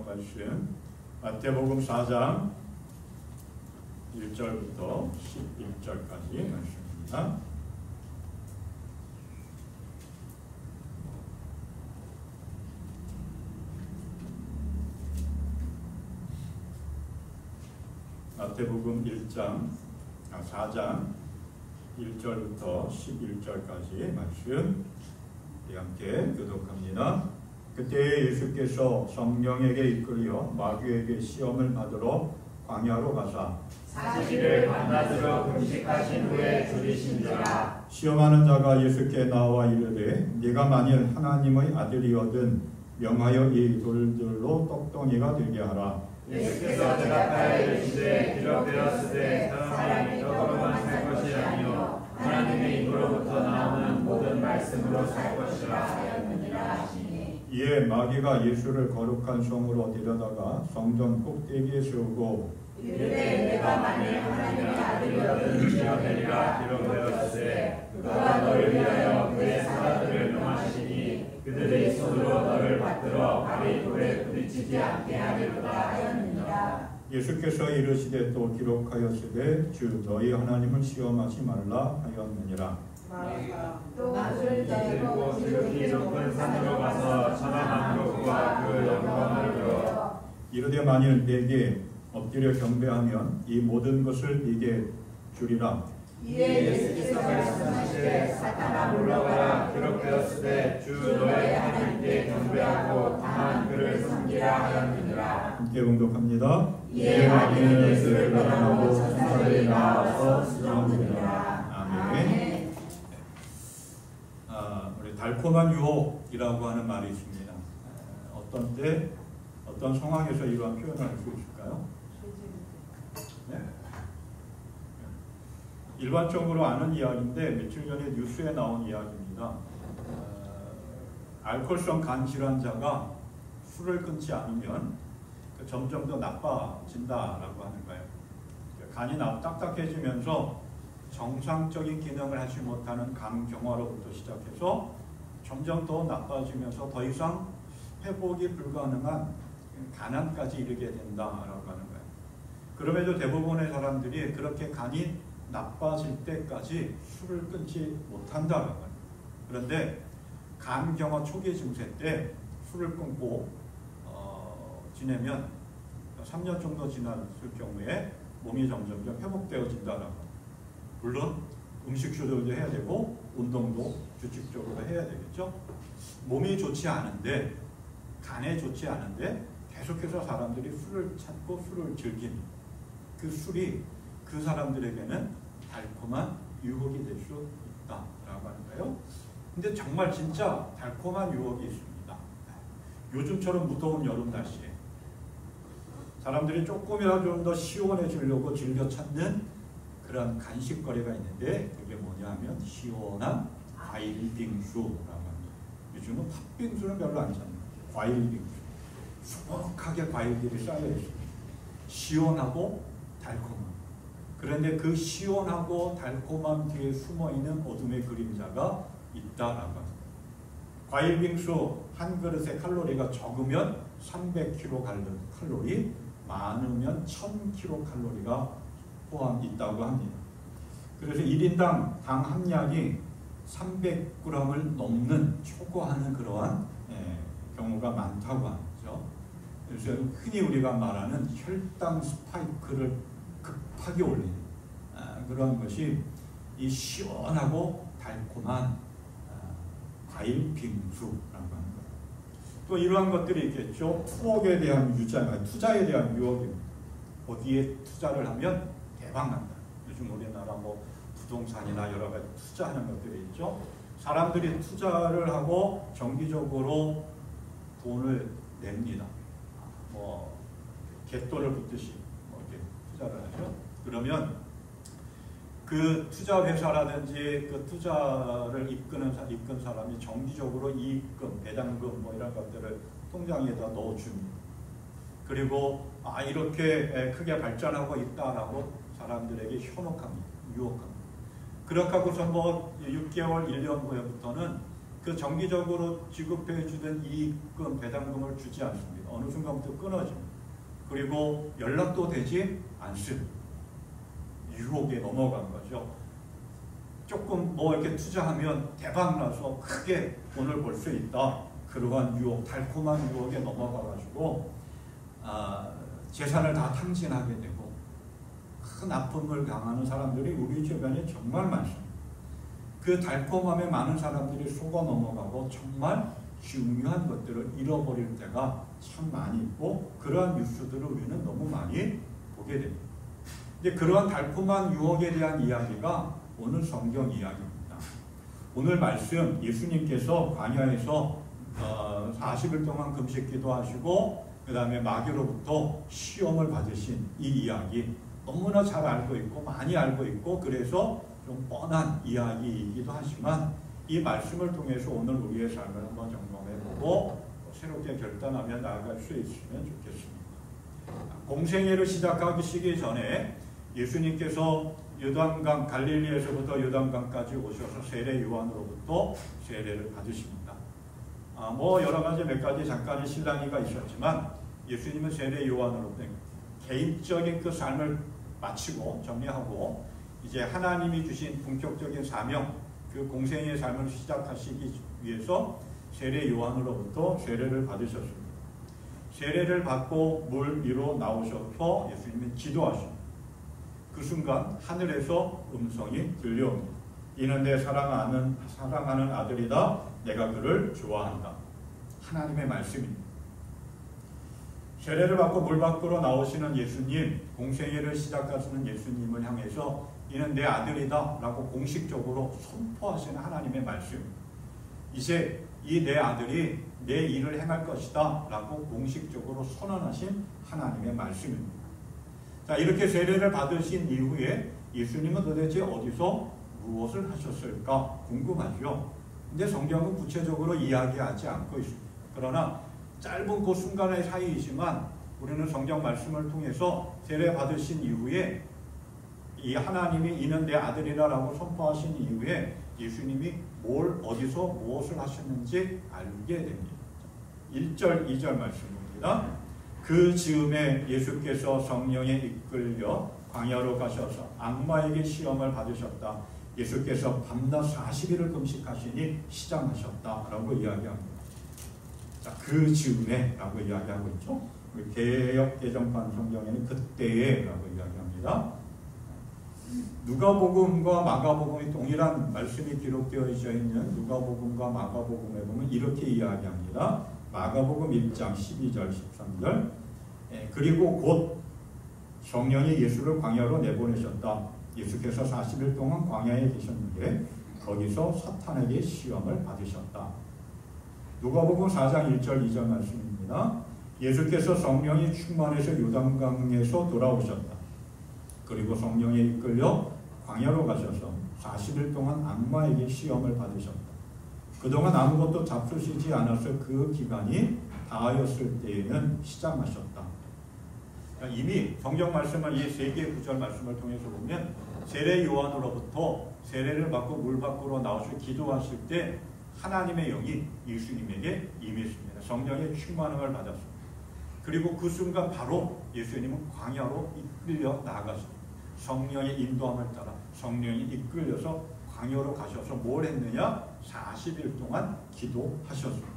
말씀 마태복음 4장 1절부터 11절까지 말씀입니다. 마태복음 4장 1절부터 11절까지 말씀 함께 교독합니다. 그때 예수께서 성령에게 이끌려 마귀에게 시험을 받으러 광야로 가사 40일을 밤낮으로 금식하신 후에 줄이신지라. 시험하는 자가 예수께 나와 이르되 네가 만일 하나님의 아들이거든 명하여 이 돌들로 떡덩이가 되게 하라. 예수께서 대답하여 이르시되 기록되었으되 사람이 떡으로만 살 것이 아니요 하나님의 입으로부터 나오는 모든 말씀으로 살 것이라 하였느니라 하시니. 이에 마귀가 예수를 거룩한 성으로 데려다가 성전 꼭대기에 세우고 이르되 내가 만일 하나님의 아들이거든 지어내리라 기록되었으되 그가 너를 위하여 그의 사자들을 명하시니 그들의 손으로 너를 받들어 발이 돌에 부딪히지 않게 하리로다 하였느니라. 예수께서 이르시되 또 기록하였으되 주 너희 하나님을 시험하지 말라 하였느니라. 또 그를 데리고 지극히 높은 산으로 가서 천하만으로 그와 그 영광을 보여 이르되 만일 내게 엎드려 경배하면 이 모든 것을 네게 주리라. 이에 예수께서 말씀하시되 사탄아 물러가라 기록되었으되 주 너의 하나님께 경배하고 다만 그를 섬기라 하였느니라. 함께 봉독합니다. 이에 마귀는 예수를 변호하고 천사들이 나와서 수정하니라. 아멘. 우리 달콤한 유혹이라고 하는 말이 있습니다. 어떤 때 어떤 상황에서 이러한 표현을 할 수 있을까요? 네? 일반적으로 아는 이야기인데 며칠 전에 뉴스에 나온 이야기입니다. 알코올성 간 질환자가 술을 끊지 않으면 점점 더 나빠진다라고 하는 거예요. 간이 딱딱해지면서 정상적인 기능을 하지 못하는 간경화로부터 시작해서 점점 더 나빠지면서 더 이상 회복이 불가능한 가난까지 이르게 된다라고 하는 거예요. 그럼에도 대부분의 사람들이 그렇게 간이 나빠질 때까지 술을 끊지 못한다라고 합니다. 그런데 간경화 초기 증세 때 술을 끊고 지내면 3년 정도 지났을 경우에 몸이 점점 회복되어진다라고 합니다. 물론 음식 조절도 해야 되고 운동도 규칙적으로 해야 되겠죠. 몸이 좋지 않은데 간에 좋지 않은데 계속해서 사람들이 술을 찾고 술을 즐깁니다. 그 술이 그 사람들에게는 달콤한 유혹이 될 수 있다라고 하는 거예요. 근데 정말 진짜 달콤한 유혹이 있습니다. 요즘처럼 무더운 여름 날씨에 사람들이 조금이라도 좀 더 시원해지려고 즐겨 찾는 그런 간식거리가 있는데 그게 뭐냐 하면 시원한 과일 빙수라고 합니다. 요즘은 팥빙수는 별로 안 찹니다. 과일 빙수. 수북하게 과일들이 쌓여 있습니다. 시원하고 달콤한. 그런데 그 시원하고 달콤한 뒤에 숨어있는 어둠의 그림자가 있다라고 합니다. 과일 빙수 한 그릇의 칼로리가 적으면 300kcal, 많으면 1000kcal가 포함 있다고 합니다. 그래서 1인당 당 함량이 300g을 넘는 초과하는 그러한 경우가 많다고 하죠. 그래서 흔히 우리가 말하는 혈당 스파이크를 급하게 올리는 그러한 것이 이 시원하고 달콤한 과일 빙수라고 하는 거예요. 또 이러한 것들이 있겠죠. 투자에 대한 유혹입니다. 어디에 투자를 하면 대박난다. 요즘 우리나라 부동산이나 여러 가지 투자하는 것들이 있죠. 사람들이 투자를 하고 정기적으로 돈을 냅니다. 갯돈을 붓듯이 이렇게 투자를 하죠. 그러면 그 투자 회사라든지 그 투자를 이끈 사람이 정기적으로 이익금, 배당금 이런 것들을 통장에다 넣어줍니다. 그리고 이렇게 크게 발전하고 있다라고 사람들에게 현혹합니다. 유혹합니다. 그렇게 하고서 6개월, 1년 후에부터는 그 정기적으로 지급해 주던 이익금, 배당금을 주지 않습니다. 어느 순간부터 끊어집니다. 그리고 연락도 되지 않습니다. 유혹에 넘어간 거죠. 조금 뭐 이렇게 투자하면 대박나서 크게 돈을 벌 수 있다. 그러한 유혹, 달콤한 유혹에 넘어가가지고 재산을 다 탕진하게 되고 큰 아픔을 당하는 사람들이 우리 주변에 정말 많습니다. 그 달콤함에 많은 사람들이 속아 넘어가고 정말 중요한 것들을 잃어버릴 때가 참 많이 있고 그러한 뉴스들을 우리는 너무 많이 보게 됩니다. 근데 그러한 달콤한 유혹에 대한 이야기가 오늘 성경 이야기입니다. 오늘 말씀 예수님께서 광야에서 40일 동안 금식 기도하시고 그 다음에 마귀로부터 시험을 받으신 이 이야기 너무나 잘 알고 있고 많이 알고 있고 그래서 좀 뻔한 이야기이기도 하지만 이 말씀을 통해서 오늘 우리의 삶을 한번 점검해보고 새롭게 결단하며 나아갈 수 있으면 좋겠습니다. 공생애를 시작하기 전에 예수님께서 요단강 갈릴리에서부터 요단강까지 오셔서 세례 요한으로부터 세례를 받으십니다. 뭐 여러 가지 몇 가지 잠깐의 실랑이가 있었지만 예수님은 세례 요한으로부터 개인적인 그 삶을 마치고 정리하고 이제 하나님이 주신 본격적인 사명, 그 공생의 삶을 시작하시기 위해서 세례 요한으로부터 세례를 받으셨습니다. 세례를 받고 물 위로 나오셔서 예수님은 기도하십니다. 그 순간 하늘에서 음성이 들려옵니다. 이는 내 사랑하는 아들이다. 내가 그를 좋아한다. 하나님의 말씀입니다. 세례를 받고 물 밖으로 나오시는 예수님, 공생애를 시작하시는 예수님을 향해서 이는 내 아들이다 라고 공식적으로 선포하시는 하나님의 말씀. 이제 이 내 아들이 내 일을 행할 것이다 라고 공식적으로 선언하신 하나님의 말씀입니다. 자, 이렇게 세례를 받으신 이후에 예수님은 도대체 어디서 무엇을 하셨을까 궁금하죠. 근데 성경은 구체적으로 이야기하지 않고 있습니다. 그러나 짧은 그 순간의 사이이지만 우리는 성경 말씀을 통해서 세례 받으신 이후에 이 하나님이 이는 내 아들이라고 선포하신 이후에 예수님이 뭘 어디서 무엇을 하셨는지 알게 됩니다. 1절 2절 말씀입니다. 그 즈음에 예수께서 성령에 이끌려 광야로 가셔서 악마에게 시험을 받으셨다. 예수께서 밤낮 40일을 금식하시니 시장하셨다라고 이야기합니다. 자, 그 즈음에 라고 이야기하고 있죠. 개역 개정판 성경에는 그때에라고 이야기합니다. 누가복음과 마가복음이 동일한 말씀이 기록되어 있는 누가복음과 마가복음에 보면 이렇게 이야기합니다. 마가복음 1장 12절 13절 그리고 곧 성령이 예수를 광야로 내보내셨다. 예수께서 40일 동안 광야에 계셨는데 거기서 사탄에게 시험을 받으셨다. 누가복음 4장 1절 2절 말씀입니다. 예수께서 성령이 충만해서 요단강에서 돌아오셨다. 그리고 성령에 이끌려 광야로 가셔서 40일 동안 악마에게 시험을 받으셨다. 그동안 아무것도 잡수시지 않아서 그 기간이 다하였을 때에는 시장하셨다. 그러니까 이미 성경 말씀을 이 세 개의 구절 말씀을 통해서 보면 세례 요한으로부터 세례를 받고 물 밖으로 나오셔 기도하실 때 하나님의 영이 예수님에게 임했습니다. 성령의 충만함을 받았습니다. 그리고 그 순간 바로 예수님은 광야로 이끌려 나아가셨습니다. 성령의 인도함을 따라 성령이 이끌려서 광야로 가셔서 뭘 했느냐? 40일 동안 기도하셨습니다.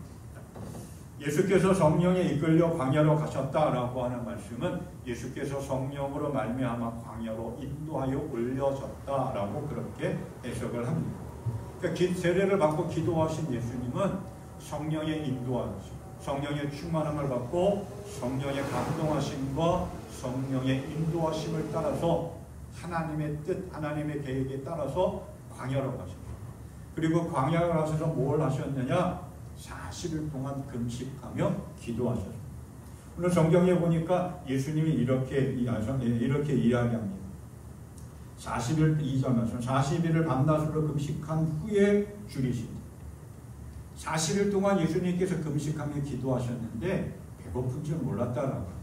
예수께서 성령에 이끌려 광야로 가셨다라고 하는 말씀은 예수께서 성령으로 말미암아 광야로 인도하여 올려졌다라고 그렇게 해석을 합니다. 그러니까 세례를 받고 기도하신 예수님은 성령의 인도하심, 성령의 충만함을 받고 성령의 감동하심과 성령의 인도하심을 따라서 하나님의 뜻, 하나님의 계획에 따라서 광야로 가셨습니다. 그리고 광야로 가셔서 뭘 하셨느냐? 40일 동안 금식하며 기도하셨습니다. 오늘 성경에 보니까 예수님이 이렇게 이야기합니다. 40일 2절 말씀 40일을 밤낮으로 금식한 후에 줄이십니다. 40일 동안 예수님께서 금식하며 기도하셨는데 배고픈 줄 몰랐다라고.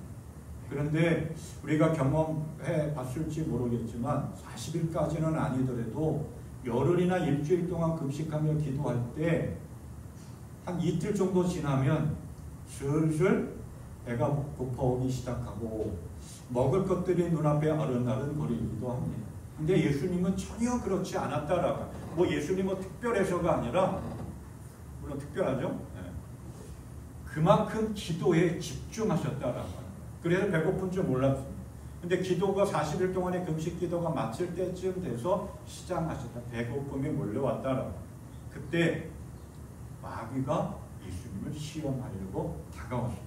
그런데 우리가 경험해 봤을지 모르겠지만 40일까지는 아니더라도 열흘이나 일주일 동안 금식하며 기도할 때 한 이틀 정도 지나면 슬슬 배가 고파오기 시작하고 먹을 것들이 눈앞에 아른아른거리기도 합니다. 근데 예수님은 전혀 그렇지 않았다라고. 뭐 예수님은 특별해서가 아니라, 물론 특별하죠. 네. 그만큼 기도에 집중하셨다라고. 그래서 배고픈 줄 몰랐습니다. 근데 기도가 40일 동안의 금식 기도가 마칠 때쯤 돼서 시작하셨다. 배고픔이 몰려왔다라고. 그때 마귀가 예수님을 시험하려고 다가왔습니다.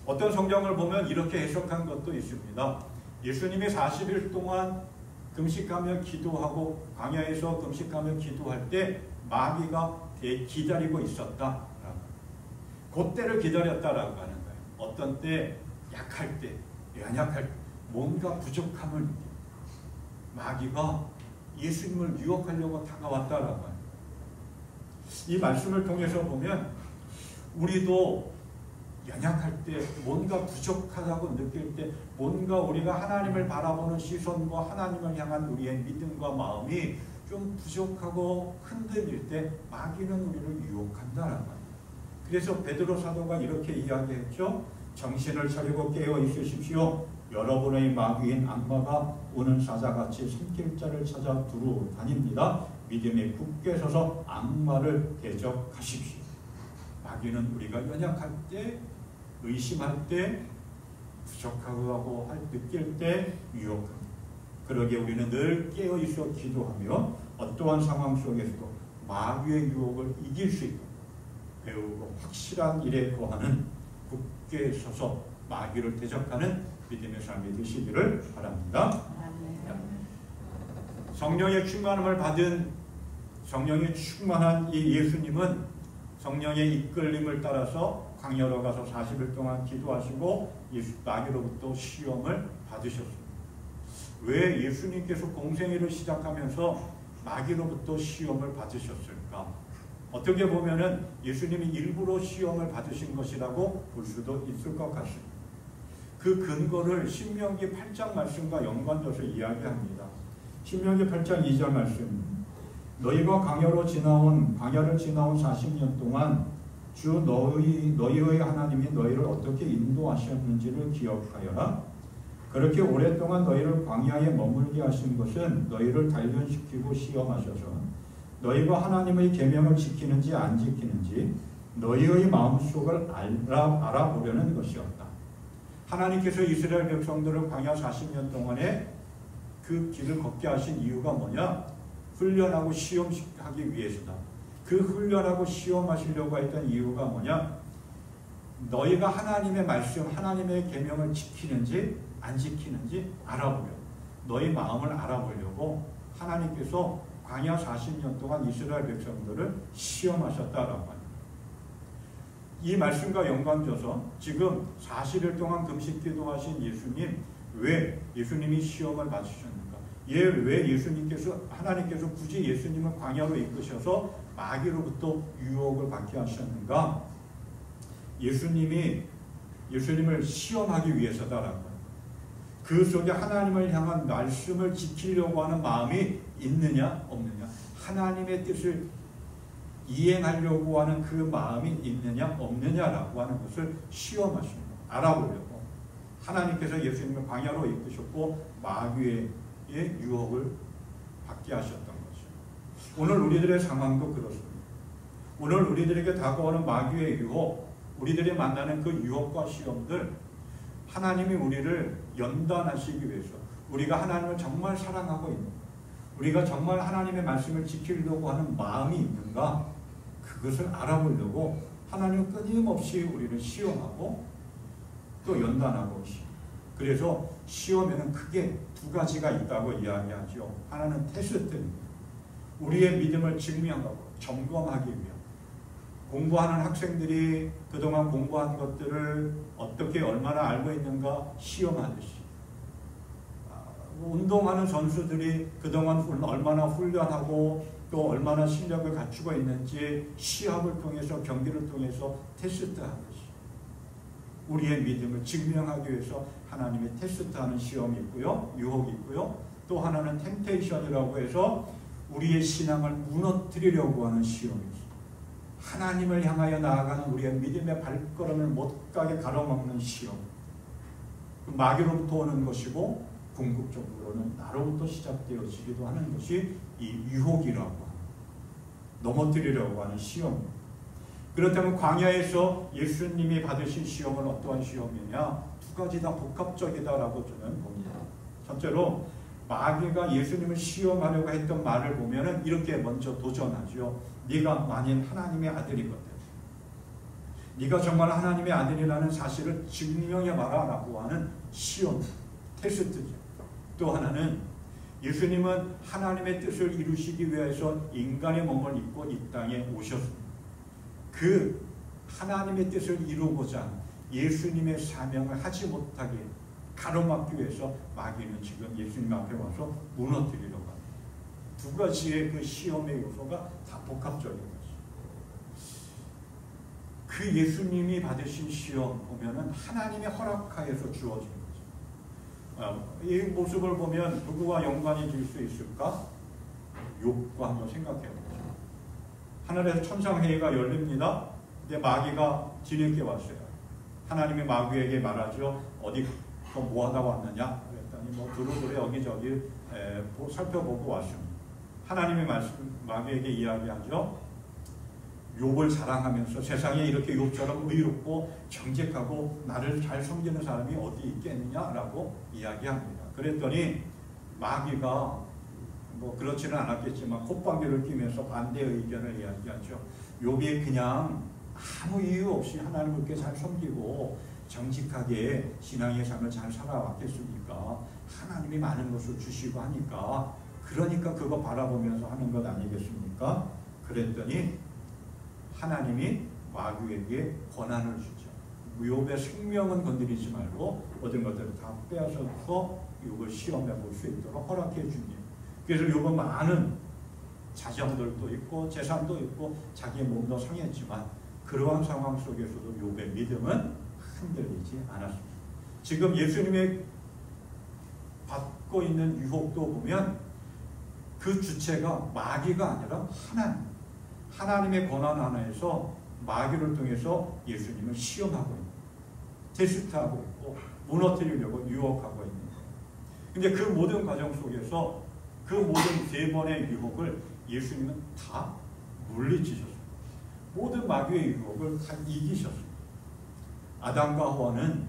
어떤 성경을 보면 이렇게 해석한 것도 있습니다. 예수님이 40일 동안 금식하며 기도하고 광야에서 금식하며 기도할 때 마귀가 기다리고 있었다. 그때를 기다렸다라고 하는 거예요. 어떤 때, 약할 때, 연약할 때, 뭔가 부족함을 느끼고 마귀가 예수님을 유혹하려고 다가왔다라고 하는 거예요. 이 말씀을 통해서 보면 우리도 연약할 때, 뭔가 부족하다고 느낄 때, 뭔가 우리가 하나님을 바라보는 시선과 하나님을 향한 우리의 믿음과 마음이 좀 부족하고 흔들릴 때 마귀는 우리를 유혹한다라는 거예요. 그래서 베드로 사도가 이렇게 이야기했죠. 정신을 차리고 깨어 있으십시오. 여러분의 마귀인 악마가 오는 사자같이 삼킬 자를 찾아 두루 다닙니다. 믿음에 굳게 서서 악마를 대적하십시오. 마귀는 우리가 연약할 때, 의심할 때, 부족하고 느낄 때 유혹합니다. 그러기에 우리는 늘 깨어 있어 기도하며 어떠한 상황 속에서도 마귀의 유혹을 이길 수 있도록 배우고 확실한 일에 거하는, 굳게 서서 마귀를 대적하는 믿음의 삶이 되시기를 바랍니다. 성령의 충만함을 받은, 성령의 충만한 이 예수님은 성령의 이끌림을 따라서 광야로 가서 40일 동안 기도하시고 마귀로부터 시험을 받으셨습니다. 왜 예수님께서 공생애를 시작하면서 마귀로부터 시험을 받으셨을까? 어떻게 보면은 예수님이 일부러 시험을 받으신 것이라고 볼 수도 있을 것 같습니다. 그 근거를 신명기 8장 말씀과 연관져서 이야기합니다. 신명기 8장 2절 말씀. 너희가 광야를 지나온 40년 동안 주 너희의 하나님이 너희를 어떻게 인도하셨는지를 기억하여라. 그렇게 오랫동안 너희를 광야에 머물게 하신 것은 너희를 단련시키고 시험하셔서 너희가 하나님의 계명을 지키는지 안 지키는지 너희의 마음속을 알아보려는 것이었다. 하나님께서 이스라엘 백성들을 광야 40년 동안에 그 길을 걷게 하신 이유가 뭐냐? 훈련하고 시험하기 위해서다. 그 훈련하고 시험하시려고 했던 이유가 뭐냐? 너희가 하나님의 말씀, 하나님의 계명을 지키는지 안 지키는지 알아보려고, 너희 마음을 알아보려고 하나님께서 광야 40년 동안 이스라엘 백성들을 시험하셨다라고 합니다. 이 말씀과 연관져서 지금 40일 동안 금식 기도하신 예수님, 왜 예수님이 시험을 받으셨는가? 왜 하나님께서 굳이 예수님을 광야로 이끄셔서 마귀로부터 유혹을 받게 하셨는가? 예수님을 시험하기 위해서다라고 합니다. 그 속에 하나님을 향한 말씀을 지키려고 하는 마음이 있느냐 없느냐, 하나님의 뜻을 이행하려고 하는 그 마음이 있느냐 없느냐라고 하는 것을 시험하십니다. 알아보려고 하나님께서 예수님을 광야로 이끄셨고 마귀의 유혹을 받게 하셨던 것이죠. 오늘 우리들의 상황도 그렇습니다. 오늘 우리들에게 다가오는 마귀의 유혹, 우리들이 만나는 그 유혹과 시험들, 하나님이 우리를 연단하시기 위해서, 우리가 하나님을 정말 사랑하고 있는가, 우리가 정말 하나님의 말씀을 지키려고 하는 마음이 있는가, 그것을 알아보려고 하나님은 끊임없이 우리를 시험하고 또 연단하고 있습니다. 그래서 시험에는 크게 두 가지가 있다고 이야기하죠. 하나는 테스트입니다. 우리의 믿음을 증명하고 점검하기 위한, 공부하는 학생들이 그동안 공부한 것들을 어떻게 얼마나 알고 있는가 시험하듯이, 운동하는 선수들이 그동안 얼마나 훈련하고 또 얼마나 실력을 갖추고 있는지 시합을 통해서, 경기를 통해서 테스트하듯이 우리의 믿음을 증명하기 위해서 하나님의 테스트하는 시험이 있고요, 유혹이 있고요. 또 하나는 템테이션이라고 해서 우리의 신앙을 무너뜨리려고 하는 시험이 있습니다. 하나님을 향하여 나아가는 우리의 믿음의 발걸음을 못 가게 가로막는 시험. 마귀로부터 오는 것이고 궁극적으로는 나로부터 시작되어지기도 하는 것이 이 유혹이라고 하는, 넘어뜨리려고 하는 시험. 그렇다면 광야에서 예수님이 받으신 시험은 어떠한 시험이냐? 두 가지 다 복합적이다라고 저는 봅니다. 첫째로 마귀가 예수님을 시험하려고 했던 말을 보면은 이렇게 먼저 도전하죠. 네가 만일 하나님의 아들이거든, 네가 정말 하나님의 아들이라는 사실을 증명해봐라 라고 하는 시험, 테스트죠. 또 하나는 예수님은 하나님의 뜻을 이루시기 위해서 인간의 몸을 입고 이 땅에 오셨습니다. 그 하나님의 뜻을 이루고자 예수님의 사명을 하지 못하게 가로막기 위해서 마귀는 지금 예수님 앞에 와서 무너뜨리려고 합니다. 두 가지의 그 시험의 요소가 다 복합적인 거죠. 그 예수님이 받으신 시험 보면은 하나님의 허락하에서 주어진 거죠. 이 모습을 보면 누구와 연관이 될 수 있을까? 욥과 한번 생각해 보죠. 하늘에서 천상회의가 열립니다. 근데 마귀가 뒤늦게 왔어요. 하나님이 마귀에게 말하죠. 어디 뭐 하다 왔느냐? 그랬더니 뭐 두루두루 여기저기 살펴보고 왔습니다. 하나님의 말씀 마귀에게 이야기하죠. 욥을 자랑하면서 세상에 이렇게 욥처럼 의롭고 정직하고 나를 잘 섬기는 사람이 어디 있겠느냐라고 이야기합니다. 그랬더니 마귀가 뭐 그렇지는 않았겠지만 콧방귀를 뀌면서 반대 의견을 이야기하죠. 욥이 그냥 아무 이유 없이 하나님을 그렇게 잘 섬기고 정직하게 신앙의 삶을 잘 살아왔겠습니까? 하나님이 많은 것을 주시고 하니까, 그러니까 그거 바라보면서 하는 것 아니겠습니까? 그랬더니 하나님이 마귀에게 권한을 주죠. 욥의 생명은 건드리지 말고 모든 것들을 다 빼앗아서 욥을 시험해 볼 수 있도록 허락해 줍니다. 그래서 욥은 많은 자정들도 있고 재산도 있고 자기의 몸도 상했지만 그러한 상황 속에서도 욥의 믿음은 흔들리지 않았습니다. 지금 예수님의 받고 있는 유혹도 보면 그 주체가 마귀가 아니라 하나님의 권한 하나에서 마귀를 통해서 예수님을 시험하고 있는, 테스트하고 있고 무너뜨리려고 유혹하고 있는 거예요. 근데 그 모든 과정 속에서 그 모든 세 번의 유혹을 예수님은 다 물리치셨어요. 모든 마귀의 유혹을 다 이기셨어요. 아담과 하와는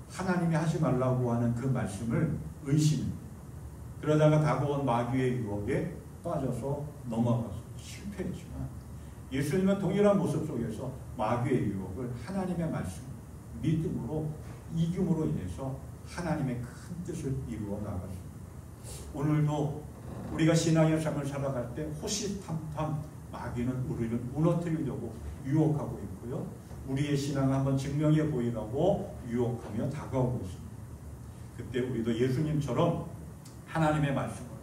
하나님이 하지 말라고 하는 그 말씀을 의심합니다. 그러다가 다가온 마귀의 유혹에 빠져서 넘어가서 실패했지만 예수님은 동일한 모습 속에서 마귀의 유혹을 하나님의 말씀, 믿음으로 이김으로 인해서 하나님의 큰 뜻을 이루어 나갔습니다. 오늘도 우리가 신앙의 삶을 살아갈 때 호시탐탐 마귀는 우리를 무너뜨리려고 유혹하고 있고요. 우리의 신앙을 한번 증명해 보이라고 유혹하며 다가오고 있습니다. 그때 우리도 예수님처럼 하나님의 말씀으로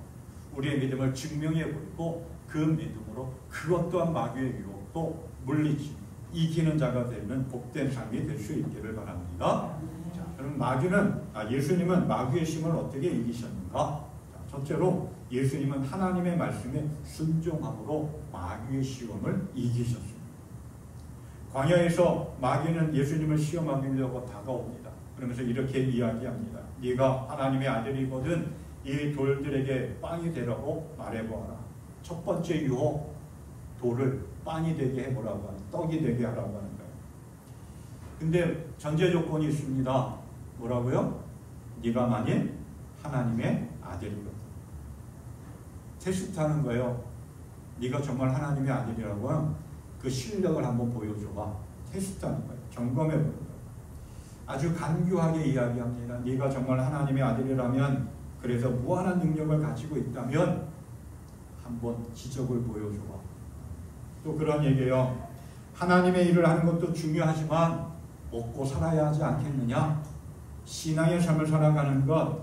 우리의 믿음을 증명해 보이고 그 믿음으로 그것 또한 마귀의 유혹도 물리치고 이기는 자가 되는 복된 삶이 될 수 있기를 바랍니다. 자, 그럼 예수님은 마귀의 힘을 어떻게 이기셨는가? 자, 첫째로 예수님은 하나님의 말씀에 순종함으로 마귀의 시험을 이기셨습니다. 광야에서 마귀는 예수님을 시험하려고 다가옵니다. 그러면서 이렇게 이야기합니다. 네가 하나님의 아들이거든 이 돌들에게 빵이 되라고 말해보아라. 첫 번째 유혹, 돌을 빵이 되게 해보라고 하는, 떡이 되게 하라고 하는 거예요. 근데 전제 조건이 있습니다. 뭐라고요? 네가 만일 하나님의 아들이거든. 테스트하는 거예요. 네가 정말 하나님의 아들이라고 하면 그 실력을 한번 보여줘봐. 테스트하는 거예요. 점검해보는 거예요. 아주 간교하게 이야기합니다. 네가 정말 하나님의 아들이라면, 그래서 무한한 능력을 가지고 있다면 한번 기적을 보여줘봐. 또 그런 얘기예요. 하나님의 일을 하는 것도 중요하지만 먹고 살아야 하지 않겠느냐? 신앙의 삶을 살아가는 것,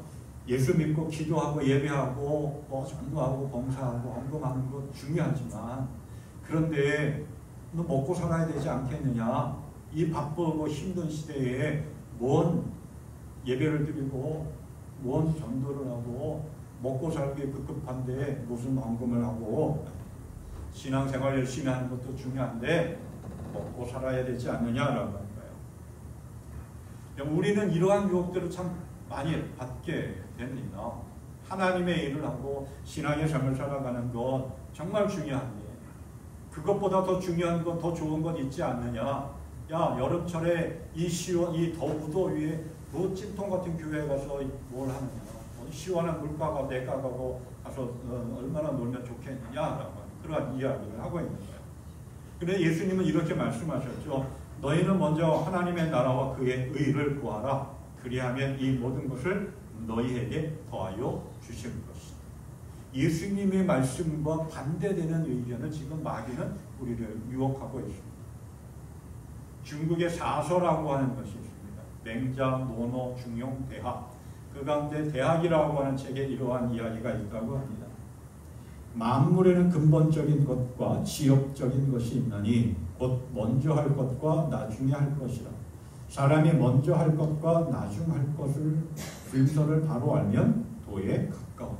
예수 믿고 기도하고 예배하고 전도하고 봉사하고 헌금하는 것 중요하지만, 그런데 너 먹고 살아야 되지 않겠느냐? 이 바쁘고 힘든 시대에 뭔 예배를 드리고 뭔 전도를 하고 먹고 살기 급급한데 무슨 헌금을 하고, 신앙생활 열심히 하는 것도 중요한데 먹고 살아야 되지 않느냐라고 하는 거예요. 우리는 이러한 유혹들을 참 많이 받게 됩니다. 하나님의 일을 하고 신앙의 삶을 살아가는 것 정말 중요한데 그것보다 더 중요한 것, 더 좋은 것 있지 않느냐. 야, 여름철에 이 더위에 그 찜통 같은 교회에 가서 뭘 하느냐. 시원한 물가가 내가가고 가서 얼마나 놀면 좋겠느냐라고 그런 이야기를 하고 있는 거예요. 그런데 예수님은 이렇게 말씀하셨죠. 너희는 먼저 하나님의 나라와 그의 의를 구하라. 그리하면 이 모든 것을 너희에게 더하여 주실 것이다. 예수님의 말씀과 반대되는 의견을 지금 마귀는 우리를 유혹하고 있습니다. 중국의 사서라고 하는 것이 있습니다. 맹자, 논어, 중용, 대학. 그 가운데 대학이라고 하는 책에 이러한 이야기가 있다고 합니다. 만물에는 근본적인 것과 지역적인 것이 있나니 곧 먼저 할 것과 나중에 할 것이라. 사람이 먼저 할 것과 나중 할 것을 순서를 바로 알면 도에 가까우다.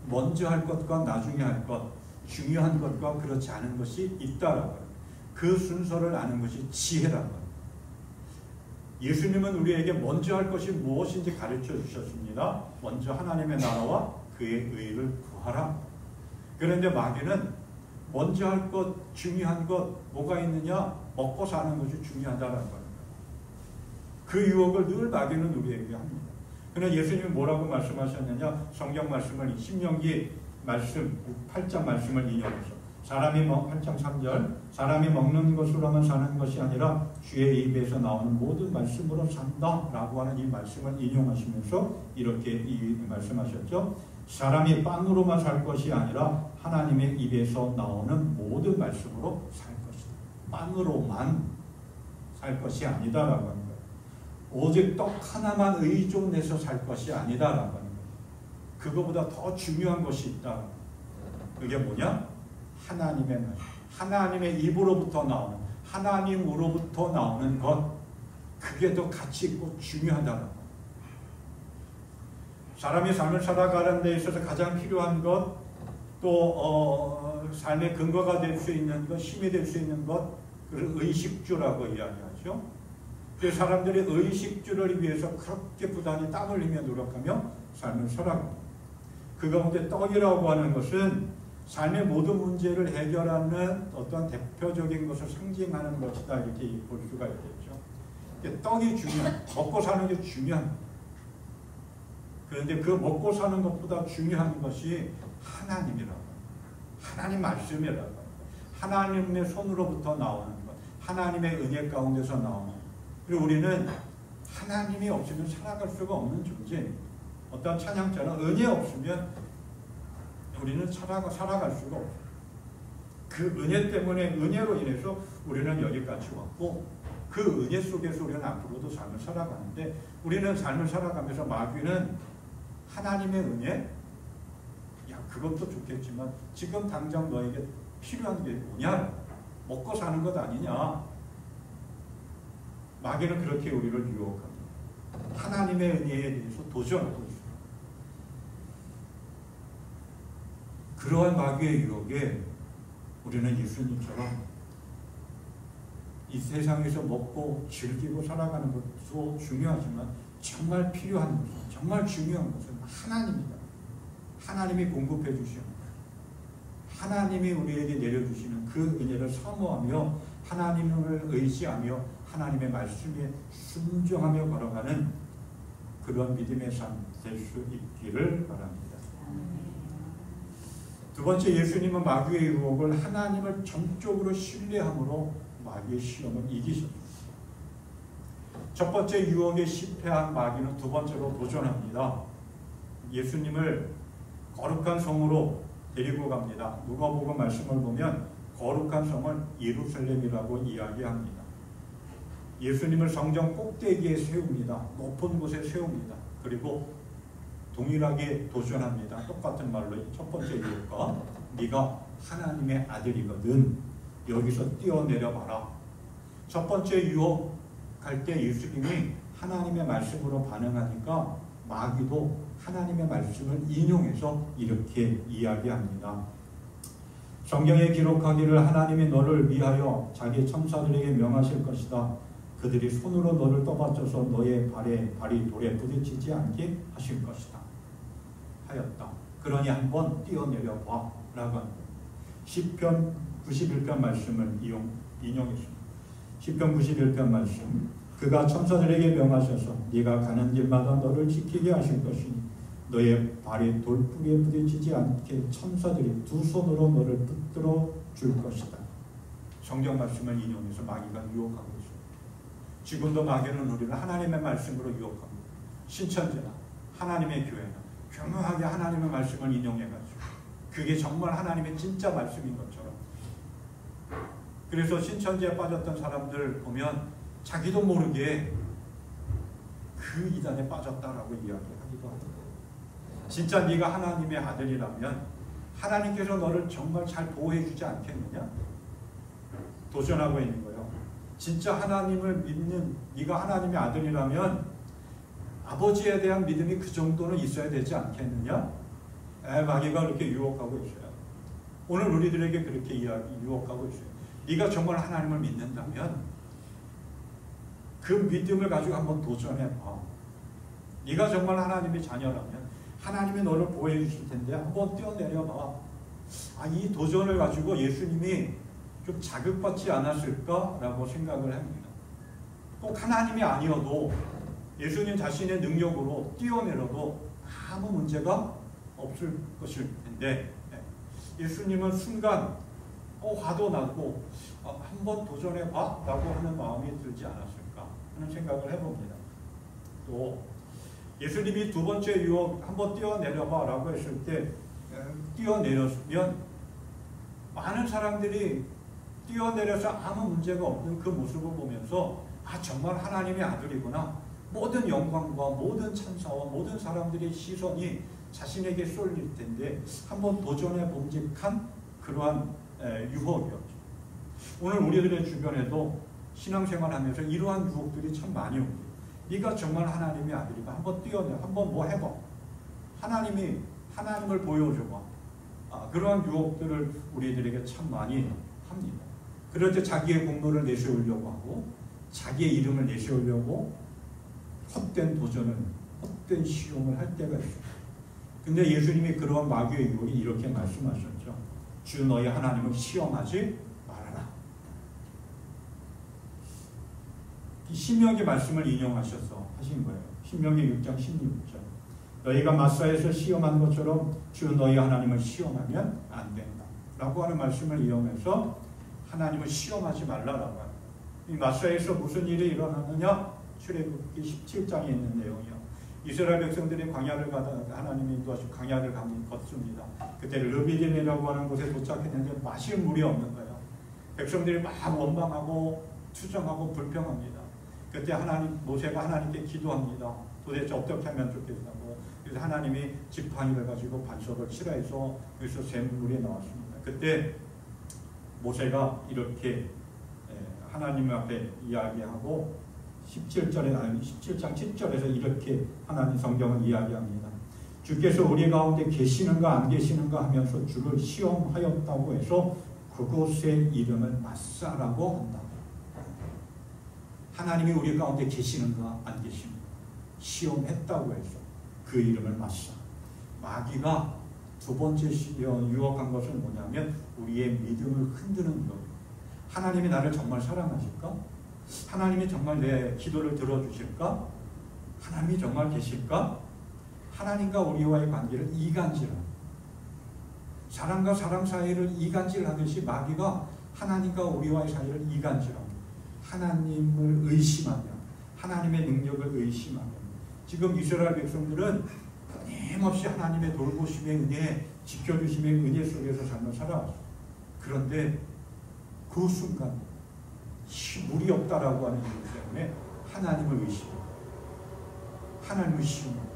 먼저 할 것과 나중에 할 것, 중요한 것과 그렇지 않은 것이 있다라고 합니다. 그 순서를 아는 것이 지혜라고 합니다. 예수님은 우리에게 먼저 할 것이 무엇인지 가르쳐 주셨습니다. 먼저 하나님의 나라와 그의 의를 구하라. 그런데 마귀는 먼저 할 것, 중요한 것 뭐가 있느냐? 먹고 사는 것이 중요하다는 겁니다. 그 유혹을 늘 마귀는 우리에게 합니다. 그러나 예수님이 뭐라고 말씀하셨느냐? 성경 말씀을 신명기 말씀 8장 말씀을 인용해서 8장 3절 사람이 먹는 것으로만 사는 것이 아니라 주의 입에서 나오는 모든 말씀으로 산다라고 하는 이 말씀을 인용하시면서 이렇게 말씀하셨죠. 사람이 빵으로만 살 것이 아니라 하나님의 입에서 나오는 모든 말씀으로 살 것이다. 빵으로만 살 것이 아니다라고 하는 거예요. 오직 떡 하나만 의존해서 살 것이 아니다라고 하는 거예요. 그거보다 더 중요한 것이 있다. 그게 뭐냐? 하나님의 말, 하나님의 입으로부터 나오는, 하나님으로부터 나오는 것, 그게 더 가치 있고 중요하다는 것. 사람이 삶을 살아가는 데 있어서 가장 필요한 것, 또 삶의 근거가 될 수 있는 것, 힘이 될 수 있는 것, 그걸 의식주라고 이야기하죠. 그 사람들이 의식주를 위해서 그렇게 부단히 땀 흘리며 노력하며 삶을 살아갑니다. 그 가운데 떡이라고 하는 것은 삶의 모든 문제를 해결하는 어떤 대표적인 것을 상징하는 것이다, 이렇게 볼 수가 있겠죠. 떡이 중요한, 먹고 사는 게 중요한. 그런데 그 먹고 사는 것보다 중요한 것이 하나님이라고, 하나님 말씀이라고, 하나님의 손으로부터 나오는 것, 하나님의 은혜 가운데서 나오는 것. 그리고 우리는 하나님이 없으면 살아갈 수가 없는 존재입니다. 어떤 찬양처럼 은혜 없으면 우리는 살아갈 수가 없어요. 그 은혜 때문에, 은혜로 인해서 우리는 여기까지 왔고 그 은혜 속에서 우리는 앞으로도 삶을 살아가는데, 우리는 삶을 살아가면서 마귀는 하나님의 은혜, 야 그것도 좋겠지만 지금 당장 너에게 필요한 게 뭐냐? 먹고 사는 것 아니냐? 마귀는 그렇게 우리를 유혹합니다. 하나님의 은혜에 대해서 도전하고 있습니다. 그러한 마귀의 유혹에 우리는 예수님처럼 이 세상에서 먹고 즐기고 살아가는 것도 중요하지만 정말 필요한 것은, 정말 중요한 것은 하나님이다. 하나님이 공급해 주시는, 하나님이 우리에게 내려주시는 그 은혜를 사모하며 하나님을 의지하며 하나님의 말씀에 순종하며 걸어가는 그런 믿음의 삶 될 수 있기를 바랍니다. 두 번째, 예수님은 마귀의 유혹을 하나님을 전적으로 신뢰함으로 마귀의 시험을 이기셨습니다. 첫 번째 유혹에 실패한 마귀는 두 번째로 도전합니다. 예수님을 거룩한 성으로 데리고 갑니다. 누가복음 말씀을 보면 거룩한 성을 예루살렘이라고 이야기합니다. 예수님을 성전 꼭대기에 세웁니다. 높은 곳에 세웁니다. 그리고 동일하게 도전합니다. 똑같은 말로 첫 번째 유혹과, 네가 하나님의 아들이거든 여기서 뛰어내려봐라. 첫 번째 유혹할 때 예수님이 하나님의 말씀으로 반응하니까 마귀도 하나님의 말씀을 인용해서 이렇게 이야기합니다. 성경에 기록하기를 하나님이 너를 위하여 자기 천사들에게 명하실 것이다. 그들이 손으로 너를 떠받쳐서 너의 발이 돌에 부딪히지 않게 하실 것이다. 하였다. 그러니 한번 뛰어내려 봐. 라고 합니다. 시편 91편 말씀을 인용했습니다. 시편 91편 말씀. 그가 천사들에게 명하셔서 네가 가는 길마다 너를 지키게 하실 것이니 너의 발이 돌뿌리에 부딪히지 않게 천사들이 두 손으로 너를 붙들어 줄 것이다. 성경 말씀을 인용해서 마귀가 유혹하고 있습니다. 지금도 마귀는 우리를 하나님의 말씀으로 유혹합니다. 신천지나 하나님의 교회나 교묘하게 하나님의 말씀을 인용해가지고 그게 정말 하나님의 진짜 말씀인 것처럼, 그래서 신천지에 빠졌던 사람들 보면 자기도 모르게 그 이단에 빠졌다라고 이야기하기도 하더라고요. 진짜 네가 하나님의 아들이라면 하나님께서 너를 정말 잘 보호해주지 않겠느냐? 도전하고 있는 거예요. 진짜 하나님을 믿는 네가 하나님의 아들이라면 아버지에 대한 믿음이 그 정도는 있어야 되지 않겠느냐? 마귀가 그렇게 유혹하고 있어요. 오늘 우리들에게 그렇게 유혹하고 있어요. 네가 정말 하나님을 믿는다면 그 믿음을 가지고 한번 도전해봐. 네가 정말 하나님의 자녀라면 하나님이 너를 보호해 주실 텐데 한번 뛰어내려봐. 이 도전을 가지고 예수님이 좀 자극받지 않았을까라고 생각을 합니다. 꼭 하나님이 아니어도 예수님 자신의 능력으로 뛰어내려도 아무 문제가 없을 것일 텐데 예수님은 순간 화도 나고 한번 도전해봐 라고 하는 마음이 들지 않았을까 하는 생각을 해봅니다. 또 예수님이 두 번째 유혹 한번 뛰어내려봐 라고 했을 때 뛰어내렸으면 많은 사람들이 뛰어내려서 아무 문제가 없는 그 모습을 보면서 정말 하나님의 아들이구나, 모든 영광과 모든 찬사와 모든 사람들의 시선이 자신에게 쏠릴 텐데 한번 도전해 봄직한 그러한 유혹이었죠. 오늘 우리들의 주변에도 신앙생활하면서 이러한 유혹들이 참 많이 옵니다. 네가 정말 하나님의 아들이가 한번 뛰어내, 한번 뭐 해봐. 하나님을 보여줘봐. 그러한 유혹들을 우리들에게 참 많이 합니다. 그럴 때 자기의 공로를 내세우려고 하고 자기의 이름을 내세우려고 헛된 도전을, 헛된 시험을 할 때가 있습니다. 근데 예수님이 그러한 마귀의 유혹이 이렇게 말씀하셨죠. 주 너희 하나님을 시험하지 말아라. 이 신명기 말씀을 인용하셔서 하신 거예요. 신명기 6장 16절. 너희가 마사에서 시험한 것처럼 주 너희 하나님을 시험하면 안 된다. 라고 하는 말씀을 이용해서 하나님을 시험하지 말라라고 합니다. 이 마사에서 무슨 일이 일어나느냐? 출애굽기 17장에 있는 내용이요. 이스라엘 백성들이 광야를 가다가 하나님이 인도하시고 광야를 걷습니다. 그때 르비딤이라고 하는 곳에 도착했는데 마실 물이 없는 거예요. 백성들이 막 원망하고 투정하고 불평합니다. 그때 모세가 하나님께 기도합니다. 도대체 어떻게 하면 좋겠다고. 그래서 하나님이 지팡이를 가지고 반석을 칠해서 여기서 샘물이 나왔습니다. 그때 모세가 이렇게 하나님 앞에 이야기하고 17장 7절에서 이렇게 하나님 성경은 이야기합니다. 주께서 우리 가운데 계시는가 안 계시는가 하면서 주를 시험하였다고 해서 그곳의 이름을 마사라고 한다. 하나님이 우리 가운데 계시는가 안 계시는가 시험했다고 해서 그 이름을 마사. 마귀가 두 번째 유혹한 것은 뭐냐면 우리의 믿음을 흔드는 것. 하나님이 나를 정말 사랑하실까? 하나님이 정말 내 기도를 들어주실까? 하나님이 정말 계실까? 하나님과 우리와의 관계를 이간질하는, 사람과 사람 사이를 이간질하듯이 마귀가 하나님과 우리와의 사이를 이간질하고 하나님을 의심하며 하나님의 능력을 의심하며, 지금 이스라엘 백성들은 끊임없이 하나님의 돌보심의 은혜, 지켜주심의 은혜 속에서 삶을 살아왔어요. 그런데 그 순간 물이 없다라고 하는 이유 때문에 하나님을 의심하고 하나님을 시험하고,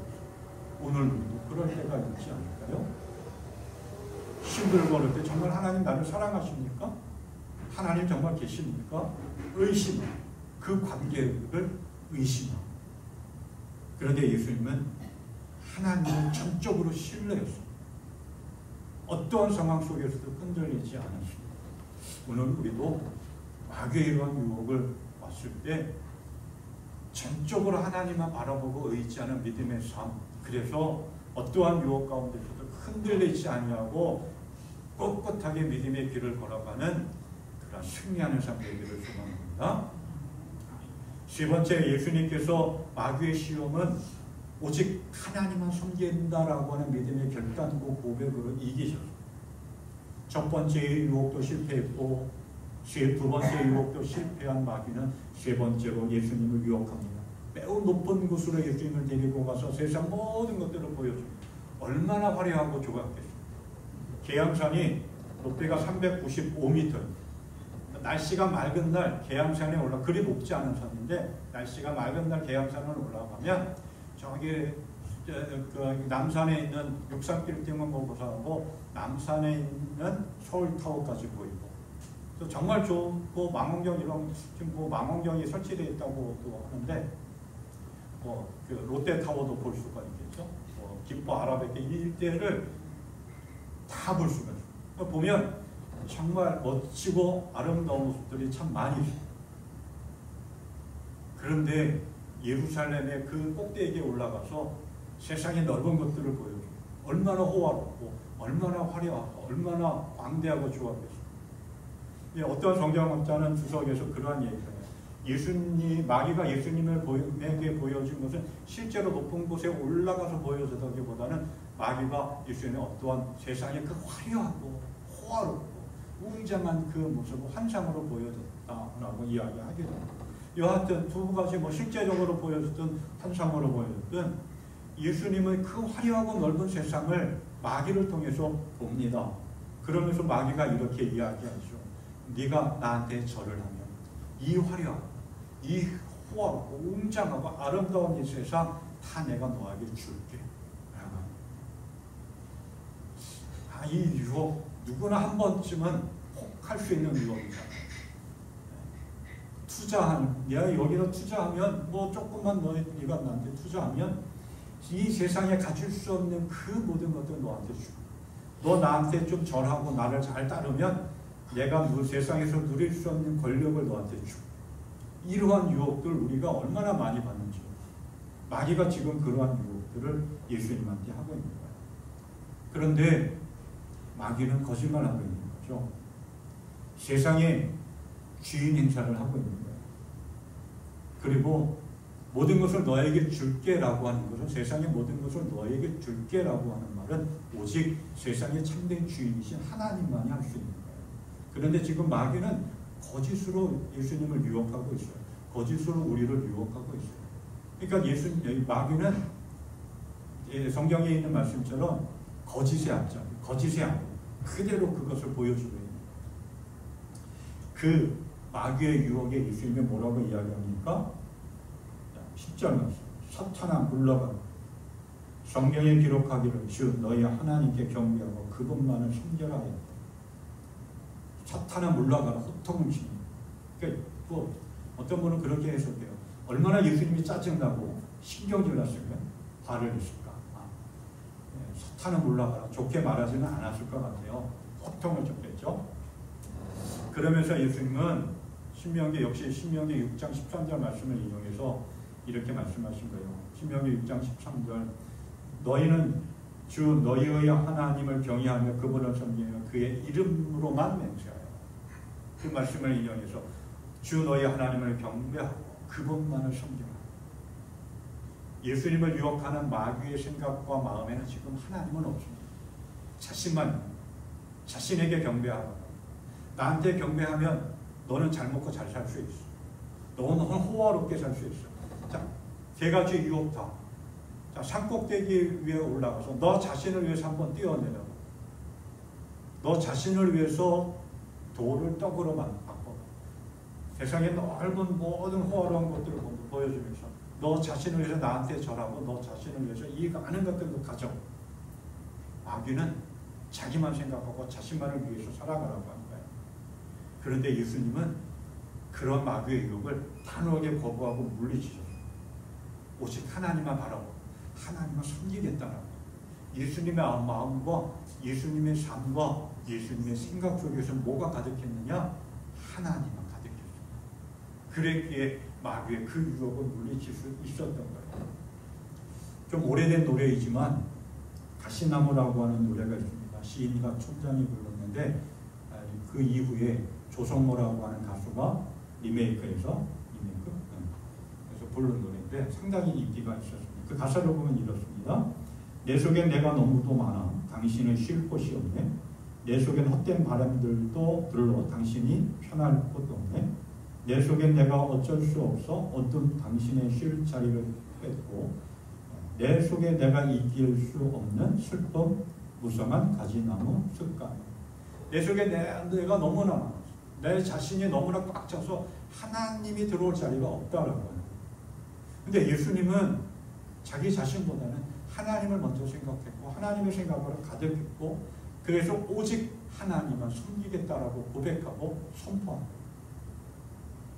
오늘 우리도 그럴 때가 있지 않을까요? 힘들고 어릴 때 정말 하나님 나를 사랑하십니까? 하나님 정말 계십니까? 의심하고 그 관계를 의심하고. 그런데 예수님은 하나님을 전적으로 신뢰했습니다. 어떠한 상황 속에서도 흔들리지 않았습니다. 오늘 우리도 마귀의 이러한 유혹을 왔을 때 전적으로 하나님만 바라보고 의지하는 믿음의 삶, 그래서 어떠한 유혹 가운데서도 흔들리지 아니하고 꿋꿋하게 믿음의 길을 걸어가는 그런 승리하는 삶 되기를 소망합니다. 세 번째, 예수님께서 마귀의 시험은 오직 하나님만 섬긴다라고 하는 믿음의 결단과 고백으로 이기셨습니다. 첫 번째 유혹도 실패했고 두 번째 유혹도 실패한 마귀는 세 번째로 예수님을 유혹합니다. 매우 높은 곳으로 예수님을 데리고 가서 세상 모든 것들을 보여줍니다. 얼마나 화려하고 좋았겠습니까? 계양산이 높이가 395m, 날씨가 맑은 날 계양산에 그리 높지 않은 산인데 날씨가 맑은 날 계양산을 올라가면 저기 그 남산에 있는 63빌딩은 보고서 남산에 있는 서울타워까지 보이고 또 정말 좋고 망원경 지금 망원경이 설치되어 있다고 하는데 그 롯데타워도 볼 수가 있겠죠. 기뻐 아라뱃게 이 일대를 다 볼 수가 있어요. 보면 정말 멋지고 아름다운 모습들이 참 많이 있어요. 그런데 예루살렘의 그 꼭대기에 올라가서 세상의 넓은 것들을 보여줘요. 얼마나 호화롭고 얼마나 화려하고 얼마나 광대하고 좋았겠어요. 어떤 성경학자는 주석에서 그러한 얘기를 해요. 마귀가 예수님에게 보여준 것은 실제로 높은 곳에 올라가서 보여주다기보다는 마귀가 예수님의 어떠한 세상의 그 화려하고 호화롭고 웅장한 그 모습을 환상으로 보여줬다라고 이야기하게 됩니다. 여하튼 두 가지 실제적으로 보여줬든 환상으로 보여줬든 예수님은 그 화려하고 넓은 세상을 마귀를 통해서 봅니다. 그러면서 마귀가 이렇게 이야기하죠. 네가 나한테 절을 하면 이 화려하고 이 호화롭고 웅장하고 아름다운 이 세상 다 내가 너에게 줄게. 이 유혹 누구나 한 번쯤은 혹할 수 있는 유혹이잖아요. 내가 여기서 투자하면 조금만 네가 나한테 투자하면 이 세상에 가질 수 없는 그 모든 것들 너한테 주고 너 나한테 좀 절하고 나를 잘 따르면 내가 세상에서 누릴 수 없는 권력을 너한테 주고 이러한 유혹들 우리가 얼마나 많이 받는지 마귀가 지금 그러한 유혹들을 예수님한테 하고 있는 거예요. 그런데 마귀는 거짓말하고 있는 거죠. 세상에 주인 행사를 하고 있는 거예요. 그리고 모든 것을 너에게 줄게라고 하는 것은 세상의 모든 것을 너에게 줄게라고 하는 말은 오직 세상의 참된 주인이신 하나님만이 할 수 있는 거예요. 그런데 지금 마귀는 거짓으로 예수님을 유혹하고 있어요. 거짓으로 우리를 유혹하고 있어요. 그러니까 마귀는 성경에 있는 말씀처럼 거짓의 앞장, 거짓의 앞 그대로 그것을 보여주고 있는 거예요. 그 마귀의 유혹에 예수님이 뭐라고 이야기합니까? 10절 말씀. 사탄아 물러가라. 성경에 기록하기를 주 너희 하나님께 경배하고 그분만을 섬겨라 했다. 사탄아 물러가라. 호통을 치는. 그러니까 어떤 분은 그렇게 해석해요. 얼마나 예수님이 짜증나고 신경질 났으면 화를 냈을까. 사탄아 물러가라. 좋게 말하지는 않았을 것 같아요. 호통을 쳤겠죠. 그러면서 예수님은 신명기 6장 13절 말씀을 인용해서 이렇게 말씀하신 거예요. 신명기 6장 13절 너희는 주 너희의 하나님을 경외하며 그분을 섬기며 그의 이름으로만 맹세하여 그 말씀을 인용해서 주 너희 하나님을 경배하고 그분만을 섬기라. 예수님을 유혹하는 마귀의 생각과 마음에는 지금 하나님은 없습니다. 자신만 자신에게 경배하라. 나한테 경배하면 너는 잘 먹고 잘 살 수 있어. 너는 호화롭게 살 수 있어. 자, 세 가지 유혹 다. 자, 산꼭대기 위에 올라가서 너 자신을 위해서 한번 뛰어내려고. 너 자신을 위해서 돌을 떡으로 바꿔. 세상의 넓은 모든 호화로운 것들을 보여주면서 너 자신을 위해서 나한테 절하고 너 자신을 위해서 이 많은 것들도 가져. 마귀는 자기만 생각하고 자신만을 위해서 살아가라고 하는 거예요. 그런데 예수님은 그런 마귀의 유혹을 단호하게 거부하고 물리치셨어요. 오직 하나님만 바라보고 하나님만 섬기겠다라고. 예수님의 마음과 예수님의 삶과 예수님의 생각 속에서 뭐가 가득했느냐? 하나님만 가득했습니다. 그랬기에 마귀의 그 유혹을 물리칠 수 있었던 거예요. 좀 오래된 노래이지만 가시나무라고 하는 노래가 있습니다. 시인이가 촌장이 불렀는데 그 이후에 조성모라고 하는 가수가 리메이크해서 부른 노래인데 상당히 인기가 있었습니다. 그 가사를 보면 이렇습니다. 내 속엔 내가 너무도 많아 당신은 쉴 곳이 없네. 내 속엔 헛된 바람들도 들러 당신이 편할 곳 없네. 내 속엔 내가 어쩔 수 없어 어떤 당신의 쉴 자리를 뺏고 내 속에 내가 이길 수 없는 슬픔 무성한 가지나무 습관. 내 속에 내가 너무나 많아. 내 자신이 너무나 꽉 차서 하나님이 들어올 자리가 없다라고 하는 거예요. 근데 예수님은 자기 자신보다는 하나님을 먼저 생각했고 하나님의 생각으로 가득했고 그래서 오직 하나님만 섬기겠다라고 고백하고 선포한 거예요.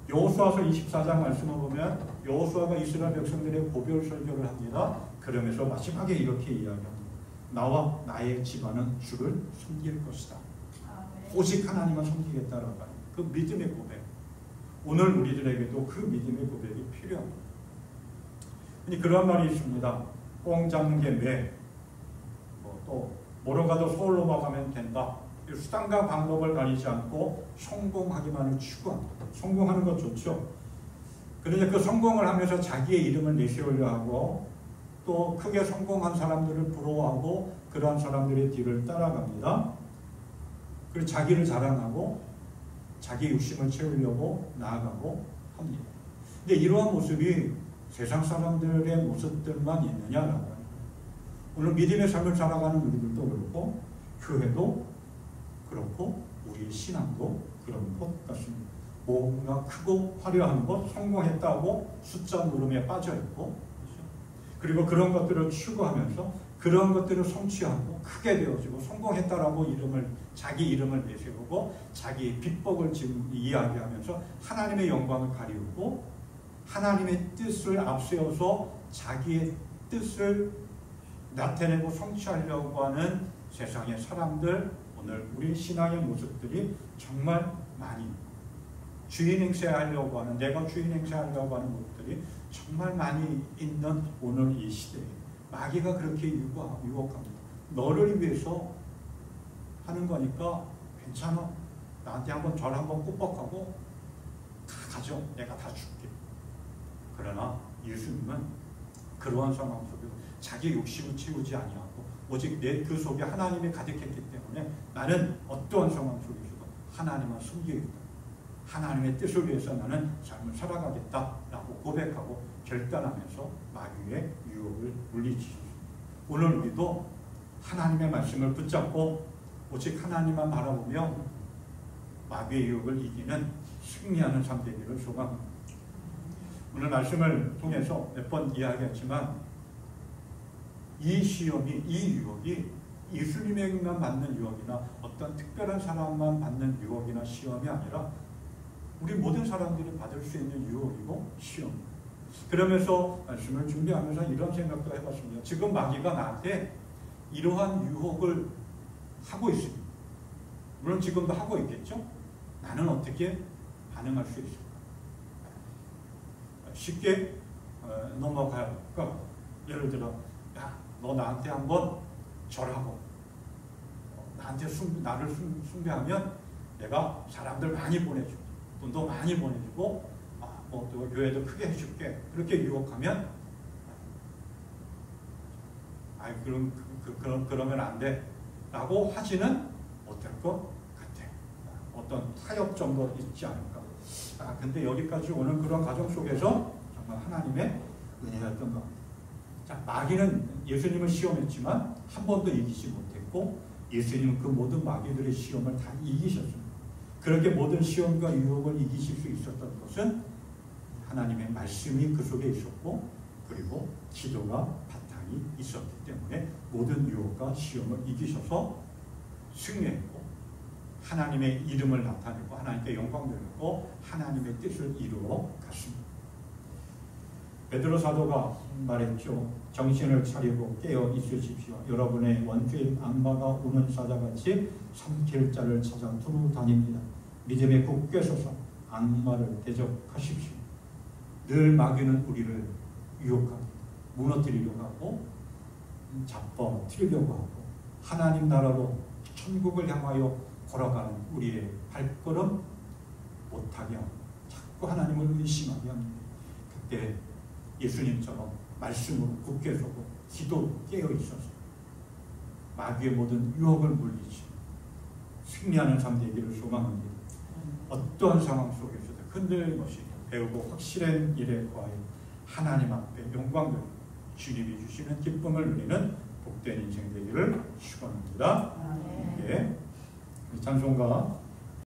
여호수아서 24장 말씀을 보면 여호수아가 이스라엘 백성들의 고별 설교를 합니다. 그러면서 마지막에 이렇게 이야기합니다. 나와 나의 집안은 주를 섬길 것이다. 오직 하나님만 섬기겠다라고 하는 그 믿음의 고백. 오늘 우리들에게도 그 믿음의 고백이 필요합니다. 그런 말이 있습니다. 꽁 잡는 게 매. 또 뭐로 가도 서울로만 가면 된다. 수단과 방법을 가리지 않고 성공하기만을 추구한다. 성공하는 것 좋죠. 그런데 그 성공을 하면서 자기의 이름을 내세우려 하고 또 크게 성공한 사람들을 부러워하고 그러한 사람들의 뒤를 따라갑니다. 그리고 자기를 자랑하고 자기 욕심을 채우려고 나아가고 합니다. 근데 이러한 모습이 세상 사람들의 모습들만 있느냐라고 합니다. 오늘 믿음의 삶을 살아가는 우리들도 그렇고 교회도 그렇고 우리의 신앙도 그런 것 같습니다. 뭔가 크고 화려한 것, 성공했다고 숫자 누름에 빠져있고 그리고 그런 것들을 추구하면서 그런 것들을 성취하고 크게 되어지고 성공했다라고 자기 이름을 내세우고 자기 비법을 지금 이야기하면서 하나님의 영광을 가리우고 하나님의 뜻을 앞세워서 자기의 뜻을 나타내고 성취하려고 하는 세상의 사람들, 오늘 우리 신앙의 모습들이 정말 많이 주인 행세하려고 하는, 내가 주인 행세하려고 하는 모습들이 정말 많이 있는 오늘 이 시대에 마귀가 그렇게 유혹합니다. 너를 위해서 하는 거니까 괜찮아. 나한테 한번 절 한번 꾸벅하고 다 가져. 내가 다 줄게. 그러나 예수님은 그러한 상황 속에서 자기 욕심을 채우지 아니하고 오직 내 그 속에 하나님이 가득했기 때문에 나는 어떠한 상황 속에서도 하나님만 섬기겠다. 하나님의 뜻을 위해서 나는 삶을 살아가겠다라고 고백하고 결단하면서 마귀의 유혹을 물리치셨습니다. 오늘 우리도 하나님의 말씀을 붙잡고 오직 하나님만 바라보며 마귀의 유혹을 이기는 승리하는 삶 되기를 소망합니다. 오늘 말씀을 통해서 몇 번 이야기했지만 이 시험이, 이 유혹이 예수님에게만 받는 유혹이나 어떤 특별한 사람만 받는 유혹이나 시험이 아니라 우리 모든 사람들이 받을 수 있는 유혹이고 시험입니다. 그러면서 말씀을 준비하면서 이런 생각도 해봤습니다. 지금 마귀가 나한테 이러한 유혹을 하고 있습니다. 물론 지금도 하고 있겠죠? 나는 어떻게 반응할 수 있을까? 쉽게 넘어가요. 그러니까 예를 들어 야, 너 나한테 한번 절하고 나한테 나를 숭배하면 내가 사람들 많이 보내주고 돈도 많이 보내주고 또 교회도 크게 해줄게. 그렇게 유혹하면 그러면 안 돼 라고 하지는 못할 것 같아. 어떤 타협점도 있지 않을까. 근데 여기까지 오는 그런 과정 속에서 정말 하나님의 은혜였던 것 같아요. 자, 마귀는 예수님을 시험했지만 한 번도 이기지 못했고 예수님은 그 모든 마귀들의 시험을 다 이기셨습니다. 그렇게 모든 시험과 유혹을 이기실 수 있었던 것은 하나님의 말씀이 그 속에 있었고 그리고 기도가 바탕이 있었기 때문에 모든 유혹과 시험을 이기셔서 승리했고 하나님의 이름을 나타내고 하나님께 영광 돌리고 하나님의 뜻을 이루어 갔습니다. 베드로 사도가 말했죠. 정신을 차리고 깨어 있으십시오. 여러분의 원수인 악마가 우는 사자같이 삼킬 자를 찾아 두루 다닙니다. 믿음에 굳게 서서 악마를 대적하십시오. 늘 마귀는 우리를 유혹하고 무너뜨리려고 하고 잡아뜨리려고 하고 하나님 나라로 천국을 향하여 걸어가는 우리의 발걸음 못하게 하고 자꾸 하나님을 의심하게 합니다. 그때 예수님처럼 말씀으로 굳게 서고 기도로 깨어 있어서 마귀의 모든 유혹을 물리치고 승리하는 삶 되기를 소망합니다. 어떠한 상황 속에서도 흔들림 없이 배우고 확실한 일에 거하여 하나님 앞에 영광을 주님이 주시는 기쁨을 누리는 복된 인생 되기를 축원합니다. 예, 찬송가